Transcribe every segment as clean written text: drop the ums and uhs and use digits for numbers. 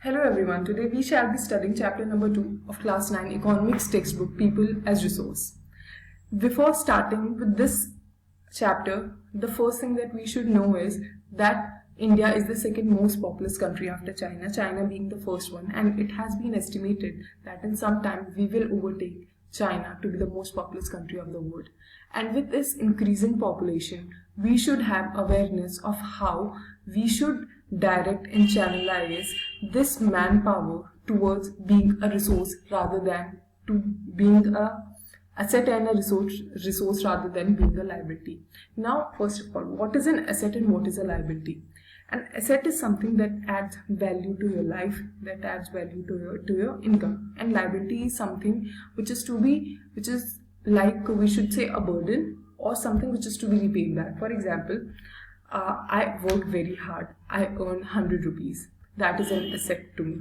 Hello everyone, today we shall be studying chapter number 2 of class 9 economics textbook People as Resource. Before starting with this chapter, the first thing that we should know is that India is the second most populous country after China, China being the first one, and it has been estimated that in some time we will overtake China to be the most populous country of the world. And with this increasing population, we should have awareness of how we should direct and channelize this manpower towards being a resource rather than to being a asset and a resource rather than being a liability. Now, first of all, what is an asset and what is a liability? An asset is something that adds value to your life, that adds value to your income, and liability is something which is like, we should say, a burden or something which is to be repaid back. For example, I work very hard, I earn 100 rupees, that is an asset to me,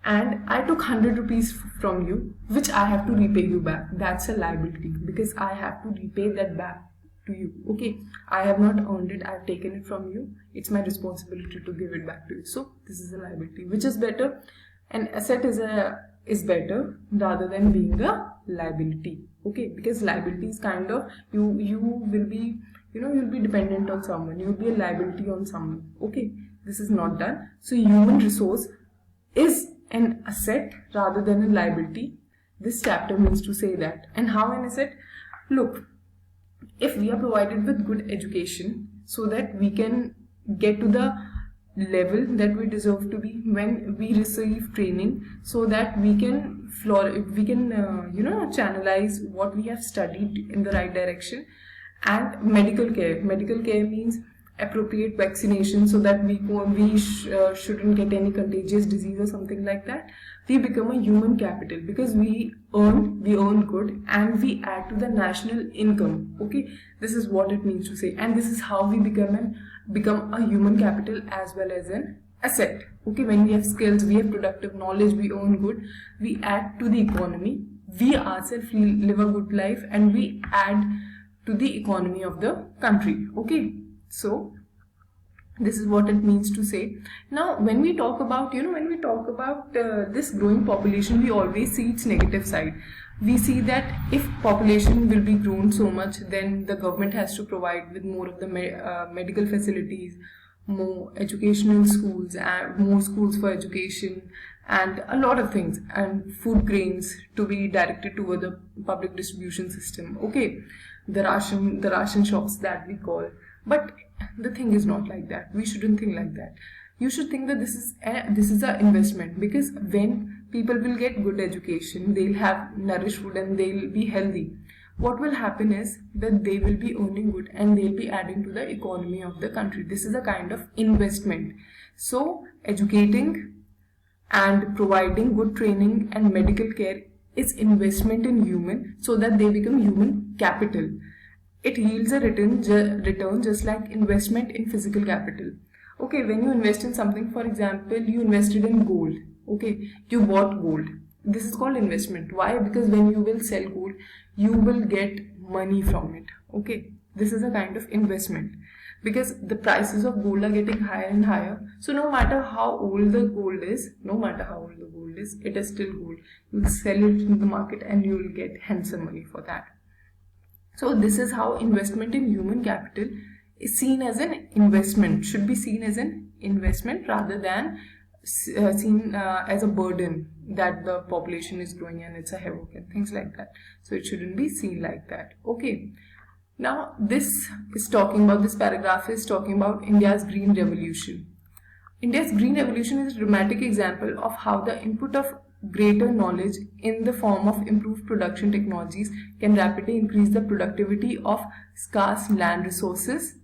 and I took 100 rupees from you which I have to repay you back. That's a liability because I have to repay that back to you. Okay, I have not earned it, I have taken it from you, it's my responsibility to give it back to you. So this is a liability. Which is better? An asset is better rather than being a liability. Okay, because liability is kind of you will be, you'll be dependent on someone, you'll be a liability on someone. Okay, this is not done. So human resource is an asset rather than a liability. This chapter means to say that. And how an asset? Look, if we are provided with good education so that we can get to the level that we deserve to be, when we receive training so that we can channelize what we have studied in the right direction. And medical care means appropriate vaccination so that we shouldn't get any contagious disease or something like that. We become a human capital because we earn good and we add to the national income. Okay, this is what it means to say, and this is how we become a human capital as well as an asset. Okay, when we have skills, we have productive knowledge, we earn good, we add to the economy, we ourselves live a good life, and we add to the economy of the country. Okay, so this is what it means to say. Now, when we talk about this growing population, we always see its negative side. We see that if population will be grown so much, then the government has to provide with more of the medical facilities, more educational schools, and more schools for education, and a lot of things, and food grains to be directed toward the public distribution system. Okay, the ration shops that we call. But the thing is not like that. We shouldn't think like that. You should think that this is an investment, because when people will get good education, they'll have nourished food and they'll be healthy. What will happen is that they will be earning good and they'll be adding to the economy of the country. This is a kind of investment. So educating and providing good training and medical care is investment in human so that they become human capital. It yields a return just like investment in physical capital. Okay, when you invest in something, for example, you invested in gold. Okay, you bought gold. This is called investment. Why? Because when you will sell gold, you will get money from it. Okay, this is a kind of investment because the prices of gold are getting higher and higher. So no matter how old the gold is, it is still gold. You will sell it in the market and you will get handsome money for that. So this is how investment in human capital is seen as an investment, should be seen as an investment rather than seen as a burden that the population is growing and it's a havoc and things like that. So it shouldn't be seen like that. Okay. Now this paragraph is talking about India's Green Revolution. India's Green Revolution is a dramatic example of how the input of greater knowledge in the form of improved production technologies can rapidly increase the productivity of scarce land resources.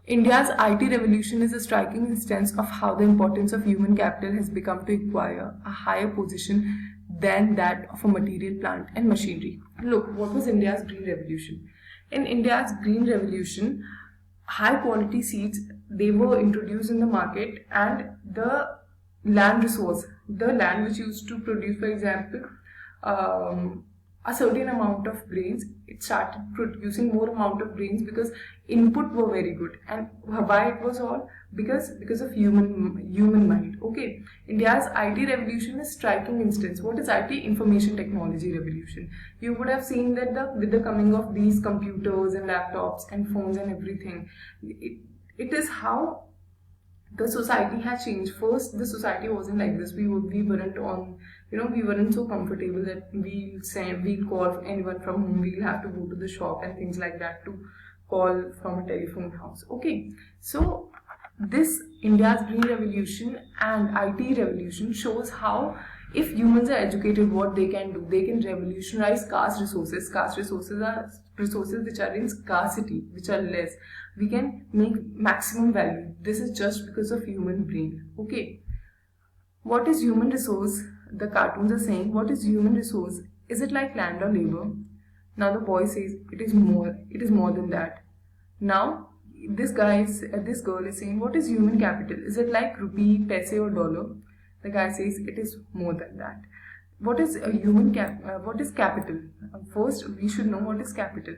India's IT revolution is a striking instance of how the importance of human capital has become to acquire a higher position than that of a material plant and machinery. Look, what was India's Green Revolution? In India's Green Revolution, high quality seeds, they were introduced in the market, and the land resource, the land which used to produce, for example, a certain amount of grains, it started producing more amount of grains because input were very good. And why it was all? Because of human mind. Okay, India's IT revolution is striking instance. What is IT? Information technology revolution. You would have seen that with the coming of these computers and laptops and phones and everything, it is how the society has changed. First, the society wasn't like this. We weren't on, we weren't so comfortable that we'll call anyone from home. We'll have to go to the shop and things like that to call from a telephone house. Okay, so this India's green revolution and IT revolution shows how, if humans are educated, what they can do. They can revolutionize scarce resources. Scarce resources are resources which are in scarcity, which are less. We can make maximum value. This is just because of human brain. Okay, what is human resource? The cartoons are saying, what is human resource? Is it like land or labor? Now the boy says it is more. It is more than that. Now this girl is saying, what is human capital? Is it like rupee, paise or dollar? The guy says it is more than that. What is a what is capital? First, we should know what is capital.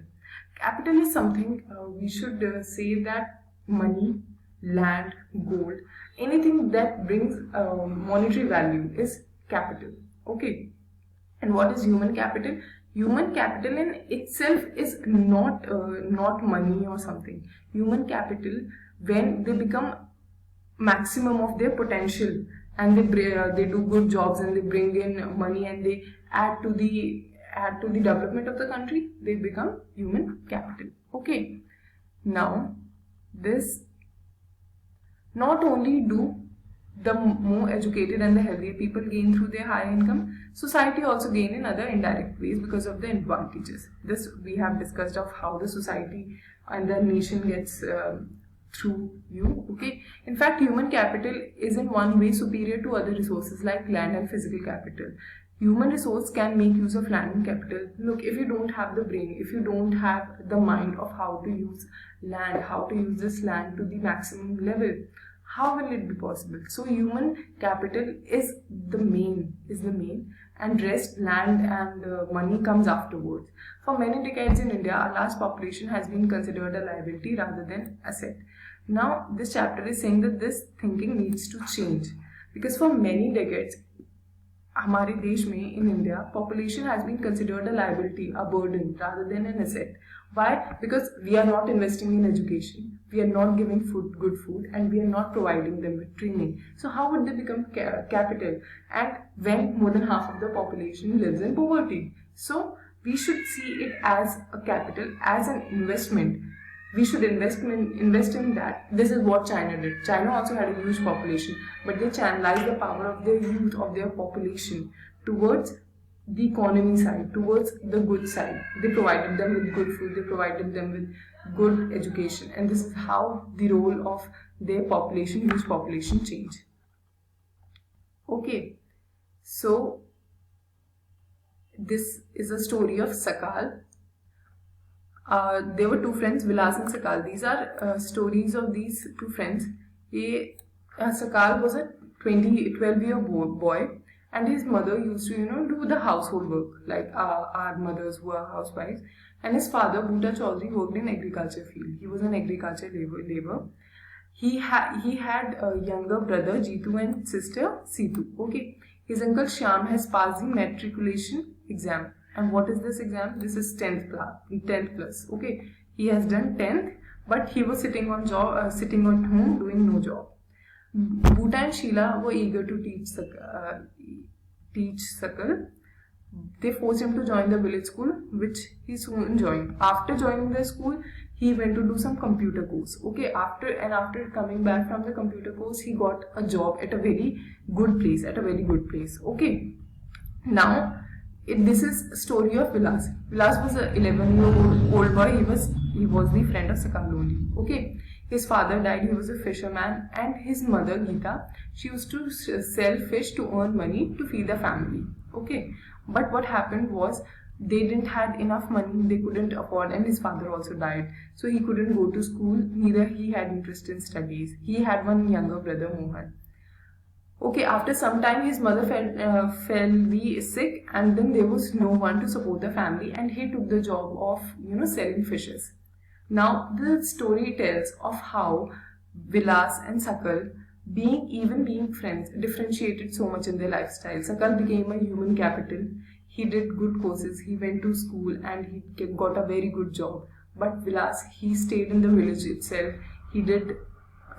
Capital is something, we should say that money, land, gold, anything that brings monetary value is capital. Okay, and what is human capital? Human capital in itself is not money or something. Human capital, when they become maximum of their potential and they do good jobs and they bring in money and they add to the development of the country, they become human capital. Okay, now this, not only do the more educated and the healthier people gain through their high income, society also gain in other indirect ways because of the advantages. This we have discussed of how the society and the nation gets through you. Okay, in fact, human capital is in one way superior to other resources like land and physical capital. Human resource can make use of land and capital. Look, if you don't have the brain, if you don't have the mind of how to use land, how to use this land to the maximum level, how will it be possible? So human capital is the main, and rest, land and money comes afterwards. For many decades in India, our large population has been considered a liability rather than asset. Now this chapter is saying that this thinking needs to change, because for many decades हमारे देश में, in India, population has been considered a liability, a burden rather than an asset. Why? Because we are not investing in education, we are not giving good food, and we are not providing them with training. So how would they become capital? And when more than half of the population lives in poverty, so we should see it as a capital, as an investment. We should invest in that. This is what China did. China also had a huge population, but they channelized the power of their youth, of their population, towards the economy side, towards the good side. They provided them with good food, they provided them with good education, and this is how the role of their population, huge population, changed. Okay, so this is a story of Sakal. There were two friends, Vilas and Sakal. These are stories of these two friends. Sakal was a 12-year boy, and his mother used to, do the household work, like our mothers who are housewives. And his father, Bhuta Chaudhary, worked in agriculture field. He was an agriculture labor. He had a younger brother, Jitu, and sister, Situ. Okay. His uncle Shyam has passed the matriculation exam. And what is this exam? This is 10th plus. Okay, he has done 10th, but he was sitting at home doing no job. Bhuta and Sheila were eager to teach Sakal. They forced him to join the village school, which he soon joined. After joining the school, he went to do some computer course. Okay, after coming back from the computer course, he got a job at a very good place. Okay, now this is a story of Vilas. Vilas was an 11-year-old boy. He was the friend of Sakal only. Okay, his father died. He was a fisherman, and his mother Geeta, she used to sell fish to earn money to feed the family. Okay, but what happened was they didn't had enough money. They couldn't afford, and his father also died, so he couldn't go to school. Neither he had interest in studies. He had one younger brother, Mohan. Okay, after some time his mother fell sick, and then there was no one to support the family, and he took the job of selling fishes. Now the story tells of how Vilas and Sakal, being friends, differentiated so much in their lifestyle. Sakal became a human capital. He did good courses, he went to school, and he got a very good job. But Vilas, he stayed in the village itself. He did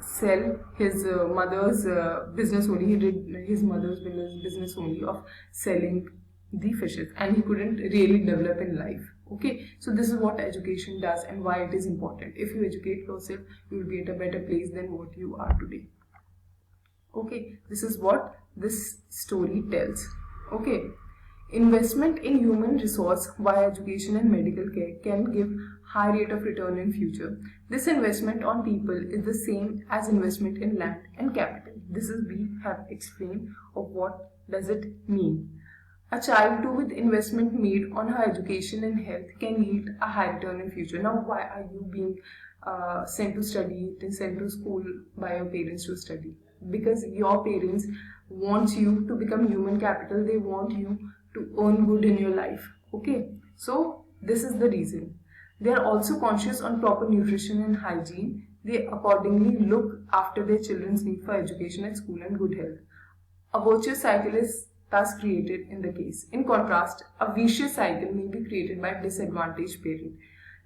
sell his mother's business only. He did his mother's business only of selling the fishes, and he couldn't really develop in life. Okay, so this is what education does and why it is important. If you educate yourself, you will be at a better place than what you are today. Okay, this is what this story tells. Okay, investment in human resource via education and medical care can give high rate of return in future. This investment on people is the same as investment in land and capital. This is we have explained of what does it mean. A child too with investment made on her education and health can yield a high return in future. Now, why are you being sent to study, sent to school by your parents to study? Because your parents want you to become human capital. They want you to earn good in your life. Okay, so this is the reason. They are also conscious on proper nutrition and hygiene. They accordingly look after their children's need for education at school and good health. A virtuous cycle is thus created in the case. In contrast, a vicious cycle may be created by disadvantaged parent.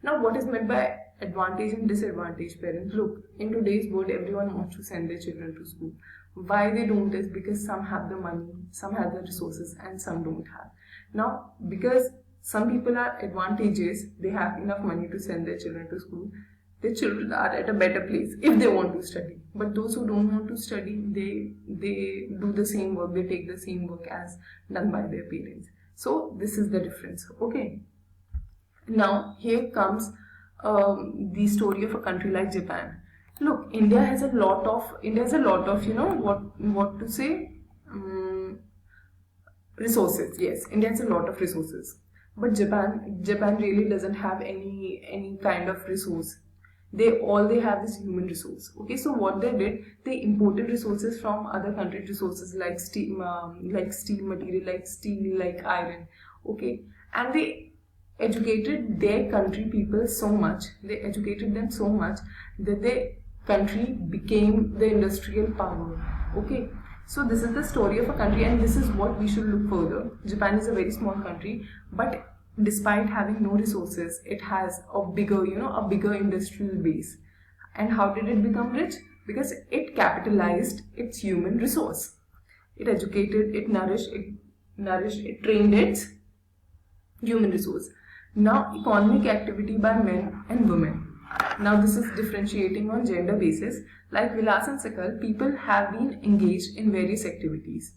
Now, what is meant by advantage and disadvantaged parents? Look, in today's world, everyone wants to send their children to school. Why they don't is because some have the money, some have the resources, and some don't have. Now, because some people are advantageous, they have enough money to send their children to school, their children are at a better place if they want to study. But those who don't want to study, they do the same work, they take the same work as done by their parents. So this is the difference. Okay. Now here comes the story of a country like Japan. Look, India has a lot of what to say, resources. Yes, India has a lot of resources, but Japan really doesn't have any kind of resource. All they have is human resource. Okay, so what they did, they imported resources from other countries, resources like steel material, like steel, like iron. Okay, and they educated their country people so much, they educated them so much that their country became the industrial power. Okay, so this is the story of a country, and this is what we should look further. Japan is a very small country, but despite having no resources, it has a bigger industrial base. And how did it become rich? Because it capitalized its human resource. It educated, it nourished, it trained its human resource. Now, economic activity by men and women. Now, this is differentiating on gender basis. Like Vilas and Sakal, people have been engaged in various activities.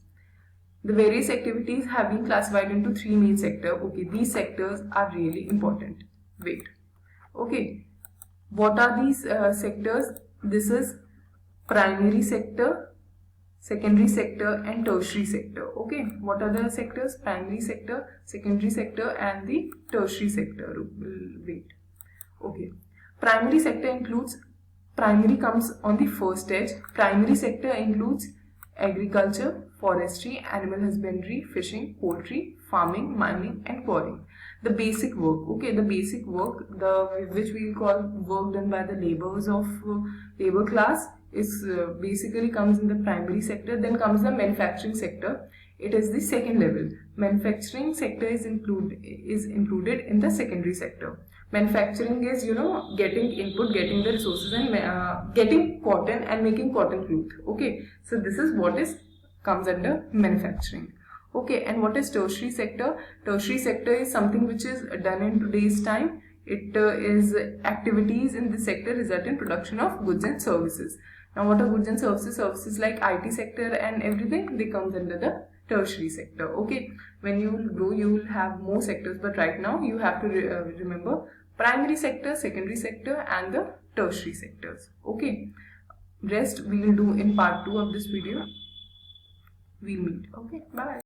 The various activities have been classified into three main sectors. Okay, these sectors are really important. Wait. Okay, what are these sectors? This is primary sector, secondary sector, and tertiary sector. Okay, what are the sectors? Primary sector, secondary sector, and the tertiary sector. Wait. Okay, primary sector includes, primary comes on the first edge. Primary sector includes agriculture, forestry, animal husbandry, fishing, poultry, farming, mining, and quarrying. The basic work, okay, the basic work, which we call work done by the laborers of labor class, is basically comes in the primary sector. Then comes the manufacturing sector. It is the second level. Manufacturing sector is included in the secondary sector. Manufacturing is getting input, getting the resources, and getting cotton and making cotton cloth. Okay, so this is what comes under manufacturing. Okay, and what is tertiary sector? Tertiary sector is something which is done in today's time. It is activities in this sector result in production of goods and services. Now, what are goods and services? Services like IT sector and everything, they comes under the tertiary sector. Okay, when you will grow, you will have more sectors, but right now you have to remember primary sector, secondary sector, and the tertiary sectors. Okay, rest we will do in part 2 of this video. We'll meet. Okay, bye.